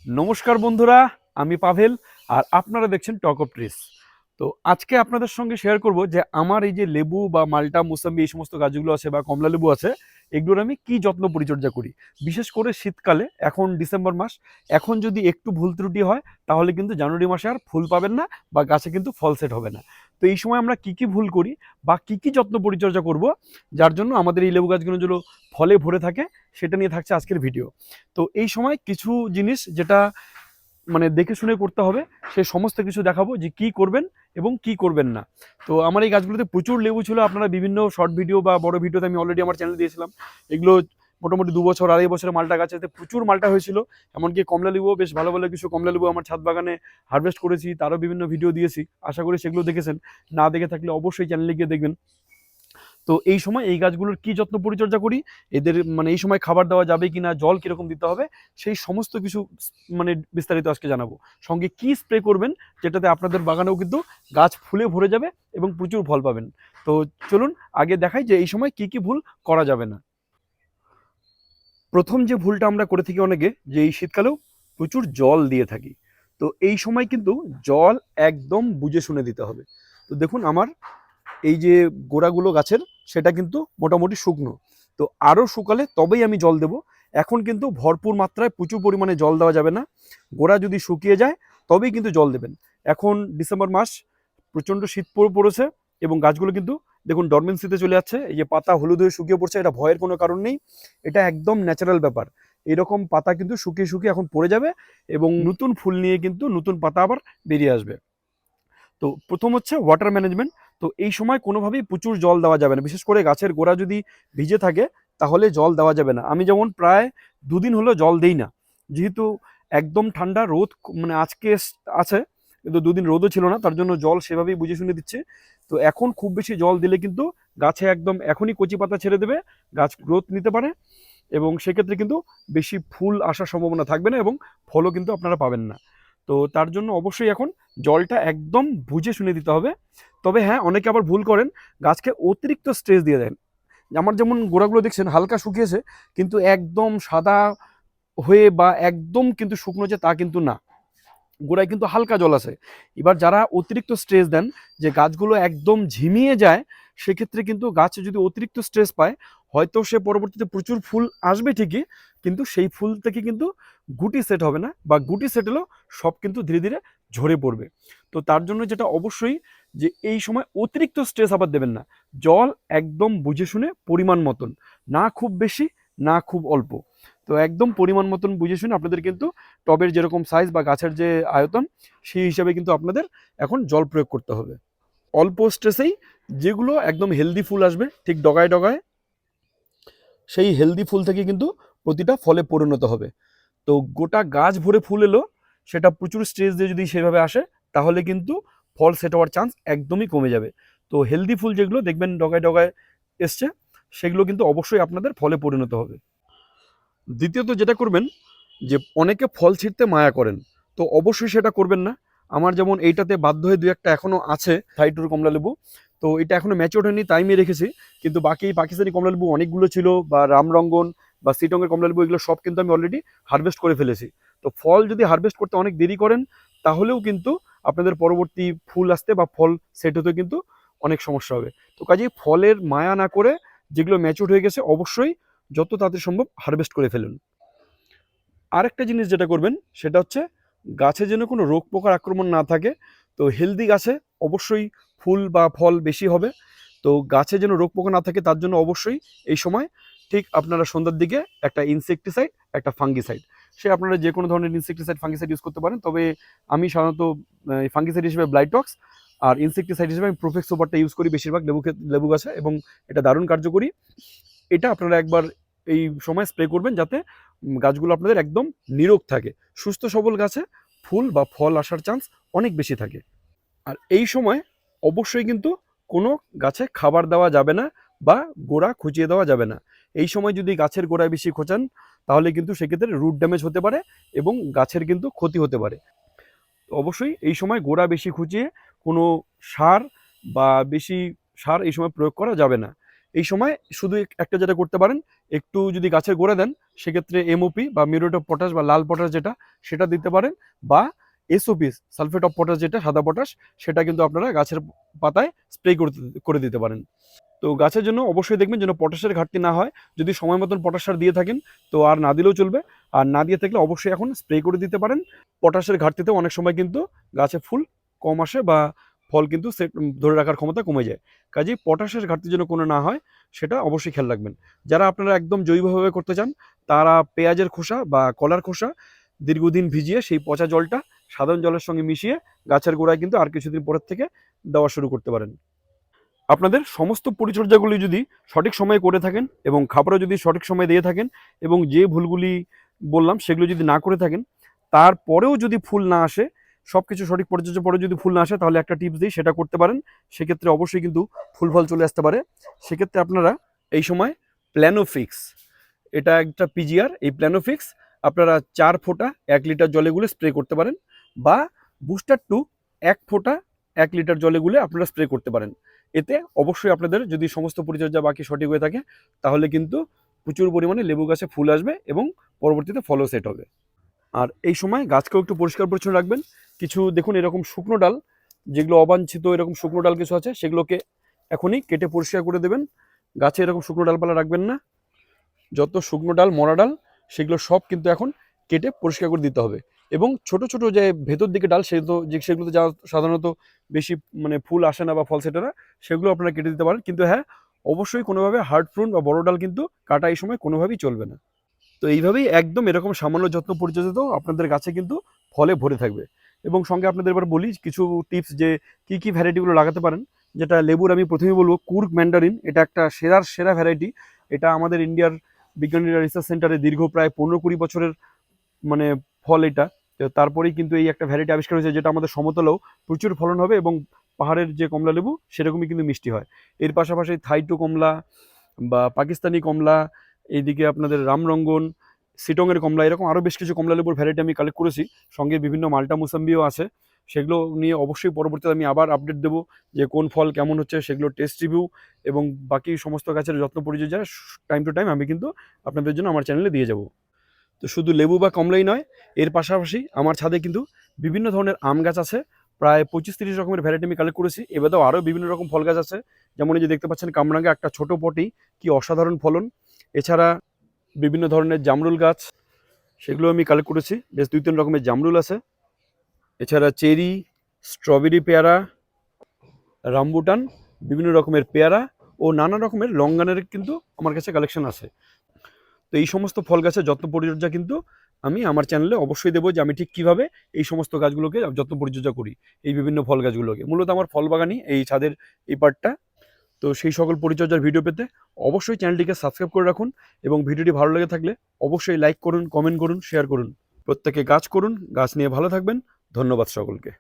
নমস্কার বন্ধুরা, আমি পাভেল আর আপনারা দেখছেন টক অফ ট্রিস। তো আজকে আপনাদের সঙ্গে শেয়ার করব যে আমার এই যে লেবু বা মাল্টা মুসাম্বি এই সমস্ত গাছগুলো আছে বা কমলা লেবু আছে, এগুলোর আমি কি যত্ন পরিচর্যা করি। বিশেষ করে শীতকালে, এখন ডিসেম্বর মাস, এখন যদি একটু ভুল ত্রুটি হয় তাহলে কিন্তু জানুয়ারি মাসে আর ফুল পাবেন না বা গাছে কিন্তু ফল সেট হবে না। তো এই সময় আমরা কি কি ভুল করি বা কি কি যত্ন পরিচর্যা করব, যার জন্য আমাদের এই লেবু গাছগুলো যেন ফলে ভরে থাকে, সেটা নিয়ে থাকছে আজকের ভিডিও। তো এই সময় কিছু জিনিস যেটা মানে দেখে শুনে করতে হবে, সে সমস্ত কিছু দেখাবো যে কি করবেন এবং কি করবেন না। তো আমার এই গাছগুলোতে প্রচুর লেবু ছিল, আপনারা বিভিন্ন শর্ট ভিডিও বা বড় ভিডিওতে আমি অলরেডি আমার চ্যানেলে দিয়েছিলাম। এগুলো মোটামুটি 2 বছর 2.5 বছরের মালটা গাছেতে প্রচুর মালটা হয়েছিল। এমনকি কমলা লেবুও বেশ ভালো ভালো কিছু কমলা লেবু আমার ছাদ বাগানে হারভেস্ট করেছি, তারও বিভিন্ন ভিডিও দিয়েছি। আশা করি সেগুলো দেখেছেন। না দেখে থাকলে অবশ্যই চ্যানেলে গিয়ে দেখবেন। তো এই সময় এই গাছগুলোর কি যত্ন পরিচর্যা করি, এদের মানে এই সময় খাবার দেওয়া যাবে কিনা, জল কিরকম দিতে হবে, সেই সমস্ত কিছু মানে বিস্তারিত আজকে জানাবো। সঙ্গে কি স্প্রে করবেন যেটাতে আপনাদের বাগানেও কিন্তু গাছ ফুলে ভরে যাবে এবং প্রচুর ফল পাবেন। তো চলুন আগে দেখাই যে এই সময় কি কি ভুল করা যাবে না। প্রথম যে ভুলটা আমরা করে থাকি অনেকে, যে এই শীতকালেও প্রচুর জল দিয়ে থাকি। তো এই সময় কিন্তু জল একদম বুঝে শুনে দিতে হবে। তো দেখুন আমার এই যে গোড়াগুলো গাছের, সেটা কিন্তু মোটামুটি শুকনো। তো আরও শুকালে তবেই আমি জল দেব। এখন কিন্তু ভরপুর মাত্রায় প্রচুর পরিমাণে জল দেওয়া যাবে না। গোড়া যদি শুকিয়ে যায় তবেই কিন্তু জল দেবেন। এখন ডিসেম্বর মাস, প্রচণ্ড শীত পড়েছে এবং গাছগুলো কিন্তু দেখুন ডরমেন্সিতে চলে যাচ্ছে। এই যে পাতা হলুদ হয়ে শুকিয়ে পড়ছে, এটা ভয়ের কোনো কারণ নেই, এটা একদম ন্যাচারাল ব্যাপার। এরকম পাতা কিন্তু শুকিয়ে শুকিয়ে এখন পড়ে যাবে এবং নতুন ফুল নিয়ে কিন্তু নতুন পাতা আবার বেরিয়ে আসবে। তো প্রথম হচ্ছে ওয়াটার ম্যানেজমেন্ট। তো এই সময় কোনোভাবেই প্রচুর জল দেওয়া যাবে না, বিশেষ করে গাছের গোড়া যদি ভিজে থাকে তাহলে জল দেওয়া যাবে না। আমি যেমন প্রায় 2 দিন হলো জল দেই না, যেহেতু একদম ঠান্ডা রোদ মানে আজকে আছে, কিন্তু 2 দিন রোদও ছিল না, তার জন্য জল সেভাবেই বুঝে শুনে দিচ্ছে। তো এখন খুব বেশি জল দিলে কিন্তু গাছে একদম এখনই কচি পাতা ছেড়ে দেবে, গাছ গ্রোথ নিতে পারে এবং সেক্ষেত্রে কিন্তু বেশি ফুল আসার সম্ভাবনা থাকবে না এবং ফলও কিন্তু আপনারা পাবেন না। তো তার জন্য অবশ্যই এখন জলটা একদম বুঝে শুনে দিতে হবে। তবে হ্যাঁ, অনেকে আবার ভুল করেন, গাছকে অতিরিক্ত স্ট্রেস দিয়ে দেন। আমার যেমন গোড়াগুলো দেখছেন হালকা শুকিয়েছে, কিন্তু একদম সাদা হয়ে বা একদম কিন্তু শুকনো যে তা কিন্তু না, গোড়ায় কিন্তু হালকা জল আছে। এবার যারা অতিরিক্ত স্ট্রেস দেন যে গাছগুলো একদম ঝিমিয়ে যায়, সেক্ষেত্রে কিন্তু গাছে যদি অতিরিক্ত স্ট্রেস পায়, হয়তো সে পরবর্তীতে প্রচুর ফুল আসবে ঠিকই, কিন্তু সেই ফুল থেকে কিন্তু গুটি সেট হবে না, বা গুটি সেট হলেও সব কিন্তু ধীরে ধীরে ঝরে পড়বে। তো তার জন্য যেটা অবশ্যই, যে এই সময় অতিরিক্ত স্ট্রেস আবার দেবেন না। জল একদম বুঝে শুনে পরিমাণ মতন, না খুব বেশি না খুব অল্প। তো একদম পরিমাণ মতন বুঝে শুনে আপনাদের কিন্তু টবের যেরকম সাইজ বা গাছের যে আয়তন, সেই হিসাবে কিন্তু আপনাদের এখন জল প্রয়োগ করতে হবে। অল্প স্ট্রেসেই যেগুলো একদম হেলদি ফুল আসবে ঠিক ডগায় ডগায়, সেই হেলদি ফুল থেকে কিন্তু প্রতিটা ফলে পরিণত হবে। তো গোটা গাছ ভরে ফুল এলো, সেটা প্রচুর স্ট্রেস দিয়ে যদি সেভাবে আসে, তাহলে কিন্তু ফল সেট হওয়ার চান্স একদমই কমে যাবে। তো হেলদি ফুল যেগুলো দেখবেন ডগায় ডগায় এসছে, সেগুলো কিন্তু অবশ্যই আপনাদের ফলে পরিণত হবে। দ্বিতীয়ত যেটা করবেন, যে অনেকে ফল ছিঁড়তে মায়া করেন, তো অবশ্যই সেটা করবেন না। আমার যেমন এইটাতে বাধ্য হয়ে 2-1টা এখনো আছে থাইটুর কমলা লেবু, তো এটা এখনো ম্যাচিওর হয়নি তাই আমি রেখেছি। কিন্তু বাকি পাকিস্তানি কমলা লেবু অনেকগুলো ছিল, বা রামরঙ্গন বা সিটংয়ের কমলা লেবু, এগুলো সব কিন্তু আমি অলরেডি হারভেস্ট করে ফেলেছি। তো ফল যদি হারভেস্ট করতে অনেক দেরি করেন, তাহলেও কিন্তু আপনাদের পরবর্তী ফুল আসতে বা ফল সেট হতে কিন্তু অনেক সমস্যা হবে। তো কাজেই ফলের মায়া না করে, যেগুলো ম্যাচিওর হয়ে গেছে অবশ্যই যত তাড়াতাড়ি সম্ভব হারভেস্ট করে ফেলুন। আরেকটা জিনিস যেটা করবেন, সেটা হচ্ছে গাছে যেন কোনো রোগ পোকার আক্রমণ না থাকে। তো হেলদি গাছে অবশ্যই ফুল বা ফল বেশি হবে। তো গাছে যেন রোগ পোকা না থাকে, তার জন্য অবশ্যই এই সময় ঠিক আপনারা সন্ধ্যার দিকে একটা ইনসেকটিসাইড, একটা ফাঙ্গিসাইড, সে আপনারা যে কোনো ধরনের ইনসেকটিসাইড ফাঙ্গিসাইড ইউজ করতে পারেন। তবে আমি সাধারণত ফাঙ্গিসাইড হিসেবে ব্লাইটক্স, আর ইনসেকটিসাইড হিসেবে আমি প্রোফেক্স সুপারটা ইউজ করি বেশিরভাগ লেবু গাছে, এবং এটা দারুণ কার্যকরী। এটা আপনারা একবার এই সময় স্প্রে করবেন, যাতে গাছগুলো আপনাদের একদম নিরোগ থাকে। সুস্থ সবল গাছে ফুল বা ফল আসার চান্স অনেক বেশি থাকে। আর এই সময় অবশ্যই কিন্তু কোনো গাছে খাবার দেওয়া যাবে না বা গোড়া খুঁচিয়ে দেওয়া যাবে না। এই সময় যদি গাছের গোড়ায় বেশি খোঁচান, তাহলে কিন্তু সেক্ষেত্রে রুট ড্যামেজ হতে পারে এবং গাছের কিন্তু ক্ষতি হতে পারে। অবশ্যই এই সময় গোড়া বেশি খুঁচিয়ে কোনো সার বা বেশি সার এই সময় প্রয়োগ করা যাবে না। এই সময় শুধু একটা যেটা করতে পারেন, একটু যদি গাছের গোড়া দেন সেক্ষেত্রে এমওপি বা মিউরেট অফ পটাশ বা লাল পটাশ যেটা, সেটা দিতে পারেন, বা এসওপি সালফেট অফ পটাশ যেটা সাদা পটাশ, সেটা কিন্তু আপনারা গাছের পাতায় স্প্রে করে দিতে পারেন। তো গাছের জন্য অবশ্যই দেখবেন যেন পটাশের ঘাটতি না হয়। যদি সময় মতন পটাশ সার দিয়ে থাকেন তো আর না দিলেও চলবে, আর না দিয়ে থাকলে অবশ্যই এখন স্প্রে করে দিতে পারেন। পটাশের ঘাটতিতে অনেক সময় কিন্তু গাছে ফুল কম আসে বা ফল কিন্তু ধরে রাখার ক্ষমতা কমে যায়। কাজেই পটাশের ঘাটতি যেন কোনো না হয় সেটা অবশ্যই খেয়াল রাখবেন। যারা আপনারা একদম জৈবভাবে করতে চান তারা পেঁয়াজের খোসা বা কলার খোসা দীর্ঘদিন ভিজিয়ে সেই পচা জলটা সাধারণ জলের সঙ্গে মিশিয়ে গাছের গোড়ায় কিন্তু আর কিছুদিন পরের থেকে দেওয়া শুরু করতে পারেন। আপনাদের সমস্ত পরিচর্যাগুলি যদি সঠিক সময়ে করে থাকেন এবং খাবারও যদি সঠিক সময়ে দিয়ে থাকেন এবং যে ভুলগুলি বললাম সেগুলো যদি না করে থাকেন, তারপরেও যদি ফুল না আসে, সব কিছু সঠিক পরিচর্যার পরেও যদি ফুল না আসে, তাহলে একটা টিপস দিই, সেটা করতে পারেন। সেক্ষেত্রে অবশ্যই কিন্তু ফুল ফল চলে আসতে পারে। সেক্ষেত্রে আপনারা এই সময় প্ল্যানোফিক্স, এটা একটা পিজিআর, এই প্ল্যানোফিক্স আপনারা 4 ফোঁটা 1 লিটার জলে গুলে স্প্রে করতে পারেন, বা বুস্টার 2 1 ফোঁটা 1 লিটার জলে গুলে আপনারা স্প্রে করতে পারেন। এতে অবশ্যই আপনাদের যদি সমস্ত পরিচর্যা বাকি সঠিক হয়ে থাকে তাহলে কিন্তু প্রচুর পরিমাণে লেবু গাছে ফুল আসবে এবং পরবর্তীতে ফলও সেট হবে। আর এই সময় গাছকেও একটু পরিষ্কার পরিচ্ছন্ন রাখবেন। কিছু দেখুন এরকম শুকনো ডাল, যেগুলো অবাঞ্ছিত এরকম শুকনো ডাল কিছু আছে, সেগুলোকে এখনই কেটে পরিষ্কার করে দেবেন। গাছে এরকম শুকনো ডালপালা রাখবেন না। যত শুকনো ডাল, মরা ডাল, সেগুলো সব কিন্তু এখন কেটে পরিষ্কার করে দিতে হবে। এবং ছোট ছোট যে ভেতর দিকে ডাল, সেগুলোতে যা সাধারণত বেশি মানে ফুল আসে না বা ফল সেটে না, সেগুলো আপনারা কেটে দিতে পারেন। কিন্তু হ্যাঁ, অবশ্যই কোনোভাবে হার্ড ফ্রুট বা বড় ডাল কিন্তু কাটা এই সময় কোনোভাবেই চলবে না। তো এইভাবেই একদম এরকম সামান্য যত্ন পরিচর্যাতেও আপনাদের গাছে কিন্তু ফলে ভরে থাকবে। এবং সঙ্গে আপনাদের এবার বলি কিছু টিপস যে কি কি ভ্যারাইটিগুলো লাগাতে পারেন। যেটা লেবুর আমি প্রথমেই বলবো কুর্গ ম্যান্ডারিন, এটা একটা সেরা ভ্যারাইটি। এটা আমাদের ইন্ডিয়ার বিজ্ঞানীরা রিসার্চ সেন্টারে দীর্ঘ প্রায় 15-20 বছরের মানে ফল এটা। তো তারপরেই কিন্তু এই একটা ভ্যারাইটি আবিষ্কার হয়েছে যেটা আমাদের সমতলেও প্রচুর ফলন হবে এবং পাহাড়ের যে কমলা লেবু সেরকমই কিন্তু মিষ্টি হয়। এর পাশাপাশি থাইটু কমলা বা পাকিস্তানি কমলা, এইদিকে আপনাদের রামরঙ্গন, সিটংয়ের কমলা, এরকম আরও বেশ কিছু কমলা লেবুর ভ্যারাইটি আমি কালেক্ট করেছি। সঙ্গে বিভিন্ন মাল্টা মুসাম্বিও আছে। সেগুলো নিয়ে অবশ্যই পরবর্তীতে আমি আবার আপডেট দেবো যে কোন ফল কেমন হচ্ছে, সেগুলো টেস্ট রিভিউ এবং বাকি সমস্ত গাছের যত্ন পরিচর্যা টাইম টু টাইম আমি কিন্তু আপনাদের জন্য আমার চ্যানেলে দিয়ে যাব। তো শুধু লেবু বা কমলাই নয়, এর পাশাপাশি আমার ছাদে কিন্তু বিভিন্ন ধরনের আম গাছ আছে। প্রায় 25-30 রকমের ভ্যারাইটি আমি কালেক্ট করেছি। এবারেও আরও বিভিন্ন রকম ফল গাছ আছে। যেমন এই যে দেখতে পাচ্ছেন কামরাঙ্গা, একটা ছোট পটি, কি অসাধারণ ফলন। এছাড়া বিভিন্ন ধরনের জামরুল গাছ, সেগুলো আমি কালেক্ট করেছি। বেশ 2-3 রকমের জামরুল আছে। এছাড়া চেরি, স্ট্রবেরি, পেয়ারা, রামবুটান, বিভিন্ন রকমের পেয়ারা ও নানা রকমের লঙ্গানের কিন্তু আমার কাছে কালেকশন আছে। তো এই সমস্ত ফল গাছের যত্ন পরিচর্যা কিন্তু আমি আমার চ্যানেলে অবশ্যই দেবো যে আমি ঠিক কীভাবে এই সমস্ত গাছগুলোকে যত্ন পরিচর্যা করি, এই বিভিন্ন ফল গাছগুলোকে। মূলত আমার ফল বাগানই এই ছাদের এই পার্টটা। তো সেই সকল পরিচর্যার ভিডিও পেতে অবশ্যই চ্যানেলটিকে সাবস্ক্রাইব করে রাখুন এবং ভিডিওটি ভালো লেগে থাকলে অবশ্যই লাইক করুন, কমেন্ট করুন, শেয়ার করুন। প্রত্যেকে গাছ করুন, গাছ নিয়ে ভালো থাকবেন। ধন্যবাদ সকলকে।